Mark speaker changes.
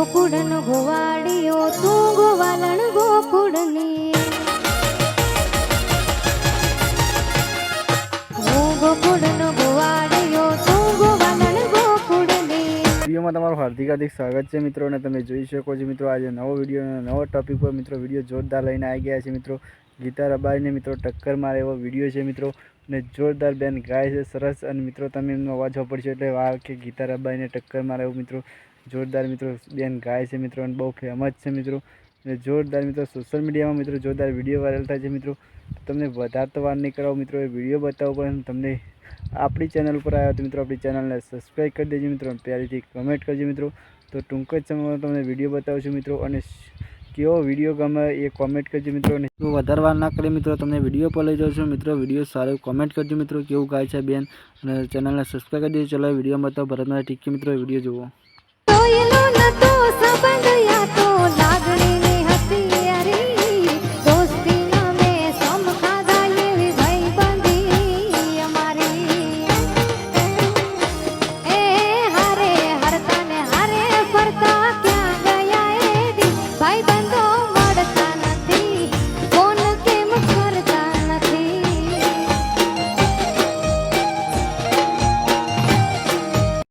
Speaker 1: ગોકુળનો ગોવાળિયો તું ગોવાલણ ગોકુળની ગોકુળનો ગોવાળિયો તું ગોવાલણ ગોકુળની।
Speaker 2: વિડીયોમાં તમારું હાર્દિક સ્વાગત છે મિત્રો, અને તમે જોઈ શકો છો મિત્રો આજે નવો વિડીયો અને નવો ટોપિક પર મિત્રો વિડીયો જોરદાર લઈને આવી ગયા છે મિત્રો। ગીતા રબારીને મિત્રો ટક્કર મારે એવો વિડીયો છે મિત્રો, અને જોરદાર બેન ગાય છે સરસ, અને મિત્રો તમે એમનો અવાજ સાંભળશો એટલે વાહ કે ગીતા રબારીને ટક્કર મારે એવું મિત્રો જોરદાર મિત્રો બેન ગાય છે મિત્રો, અને બહુ ફેમસ છે મિત્રો, અને જોરદાર મિત્રો સોશિયલ મીડિયામાં મિત્રો જોરદાર વિડીયો વાયરલ થાય છે મિત્રો। તમને વધારે તો વાર નહીં કરાવો મિત્રો, એ વિડીયો બતાવો પણ તમને આપણી ચેનલ ઉપર આવ્યા તો મિત્રો આપણી ચેનલને સબસ્ક્રાઈબ કરી દેજો મિત્રો, પ્યારીથી કમેન્ટ કરજો મિત્રો। તો ટૂંક જ સમયમાં તમને વિડીયો બતાવશું મિત્રો, અને કેવો વિડીયો ગમે એ કોમેન્ટ કરજો મિત્રો। અને વધારે વાર ના કરી મિત્રો તમને વિડીયો પર લઈ જાઉં છું મિત્રો, વિડીયો સારો કોમેન્ટ કરજો મિત્રો કેવું ગાય છે બેન, અને ચેનલને સબસ્ક્રાઈબ કરી દેજો। ચલો વિડીયો બતાવો ભરતમારી ટીકી મિત્રો, વિડીયો જુઓ।